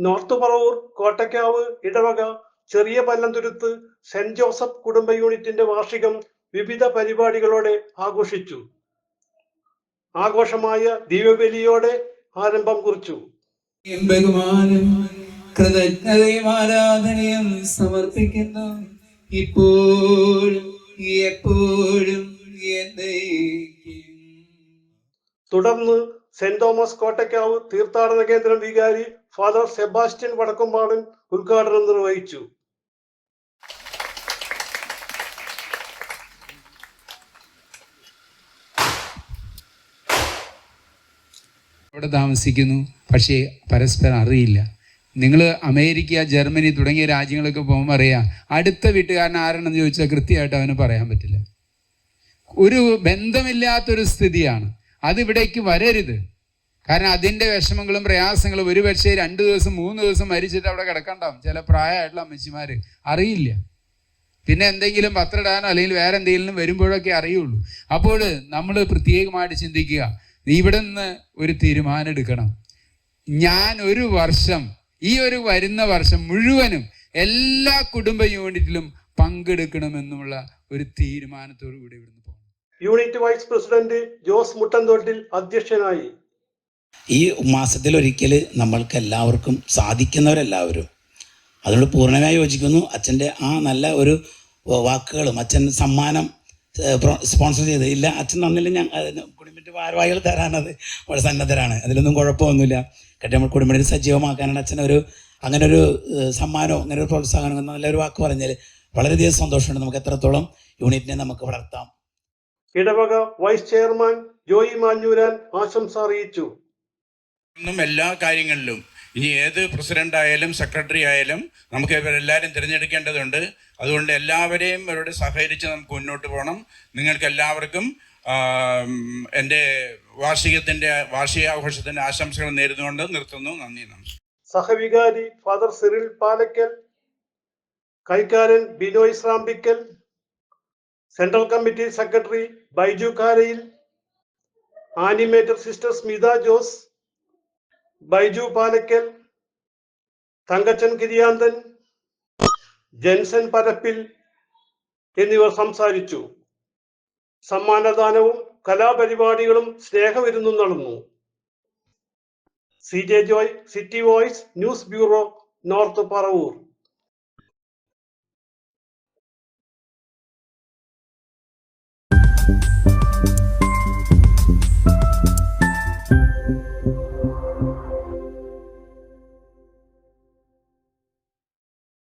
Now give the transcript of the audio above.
North Paravur, Kottakkavu, ഇടവക, ചെറിയ പല്ലന്തുരുത്ത് saint Joseph കുടുംബ യൂണിറ്റിന്റെ വാർഷികം വിവിധ പരിപാടികളോടെ ആഘോഷിച്ചു. ആഘോഷമായ ദിവ്യബലിയോടെ ആരംഭം കുറിച്ചു. ബഹുമാനം കൃതജ്ഞതയും ആരാധനയും സമർപ്പിക്കുന്നു, ഇപ്പോഴും എപ്പോഴും എന്നേക്കും. തുടർന്ന് സെന്റ് തോമസ് കോട്ടയ്ക്കാവ് തീർത്ഥാടന കേന്ദ്രം വികാരി ഫാദർ സെബാസ്റ്റ്യൻ വടക്കുംപാടൻ ഉദ്ഘാടനം നിർവഹിച്ചു. അവിടെ താമസിക്കുന്നു, പക്ഷേ പരസ്പരം അറിയില്ല. നിങ്ങൾ അമേരിക്ക, ജർമ്മനി തുടങ്ങിയ രാജ്യങ്ങളൊക്കെ പോകുമ്പോൾ അറിയാം, അടുത്ത വീട്ടുകാരൻ ആരാണെന്ന് ചോദിച്ചാൽ കൃത്യമായിട്ട് അവന് പറയാൻ പറ്റില്ല. ഒരു ബന്ധമില്ലാത്തൊരു സ്ഥിതിയാണ്. അതിവിടേക്ക് വരരുത്. കാരണം അതിൻ്റെ വിഷമങ്ങളും പ്രയാസങ്ങളും ഒരു പക്ഷേ 2 ദിവസം 3 ദിവസം മരിച്ചിട്ട് അവിടെ കിടക്കണ്ടാവും. ചില പ്രായമായിട്ടുള്ള അമ്മച്ചിമാർ അറിയില്ല. പിന്നെ എന്തെങ്കിലും പത്രം ഇടാനോ അല്ലെങ്കിൽ വേറെ എന്തെങ്കിലും വരുമ്പോഴൊക്കെ അറിയുള്ളൂ. അപ്പോൾ നമ്മൾ പ്രത്യേകമായിട്ട് ചിന്തിക്കുക, ഇവിടെ നിന്ന് ഒരു തീരുമാനം എടുക്കണം. ഞാൻ ഒരു വർഷം, ഈ ഒരു വരുന്ന വർഷം മുഴുവനും എല്ലാ കുടുംബ യൂണിറ്റിലും പങ്കെടുക്കണമെന്നുള്ള ഒരു തീരുമാനത്തോടു കൂടി ഇവിടുന്ന് പോകണം. യൂണിറ്റ് വൈസ് പ്രസിഡന്റ് ജോസ് മുട്ടൻതോട്ടിൽ അധ്യക്ഷനായി. ഈ മാസത്തിൽ ഒരിക്കൽ നമ്മൾക്ക് എല്ലാവർക്കും സാധിക്കുന്നവരെല്ലാവരും അതിനോട് പൂർണ്ണമായി യോജിക്കുന്നു. അച്ഛൻ്റെ ആ നല്ല ഒരു വാക്കുകളും അച്ഛൻ സമ്മാനം സ്പോൺസർ ചെയ്ത് ഇല്ല, അച്ഛൻ തന്നില്ല, ഞാൻ കുടുംബത്തെ ഭാരവാഹികൾ തരാനത് വളരെ സന്നദ്ധരാണ്. അതിലൊന്നും കുഴപ്പമൊന്നുമില്ല. കാരണം നമ്മൾ കുടുംബത്തെ സജീവമാക്കാനാണ് അച്ഛനൊരു അങ്ങനെ ഒരു സമ്മാനമോ അങ്ങനെ ഒരു പ്രോത്സാഹനം നല്ലൊരു വാക്ക് പറഞ്ഞാൽ വളരെയധികം സന്തോഷമുണ്ട്. നമുക്ക് എത്രത്തോളം യൂണിറ്റിനെ നമുക്ക് വളർത്താം. ഇടവക വൈസ് ചെയർമാൻ ജോയി മാഞ്ഞൂരാൻ ആശംസ അറിയിച്ചു. എല്ലാ കാര്യങ്ങളിലും ഇനി ഏത് പ്രസിഡന്റ് ആയാലും സെക്രട്ടറി ആയാലും നമുക്ക് ഇവരെല്ലാവരും തിരഞ്ഞെടുക്കേണ്ടതുണ്ട്. അതുകൊണ്ട് എല്ലാവരെയും ഇവരോട് സഹകരിച്ച് നമുക്ക് മുന്നോട്ട് പോകണം. നിങ്ങൾക്ക് എല്ലാവർക്കും എൻ്റെ വാർഷികാഘോഷത്തിൻ്റെ ആശംസകൾ നേരുന്നുകൊണ്ട് നിർത്തുന്നു. നന്ദി, നമസ്കാരം. സഹവികാരി ഫാദർ സിറിൽ പാലക്കൽ, കൈക്കാരൻ Binoy Shrampickal, central committee secretary Baiju Karayil, animator sister Smitha Jose, Baiju Palakkal, Thankachan Kiriyanthan, Jenson Parappil എന്നിവർ സംസാരിച്ചു. സമ്മാനദാനവും കലാപരിപാടികളും സ്നേഹവിരുന്നും നടന്നു. CJ Joy, city voice, news bureau, north Paravur.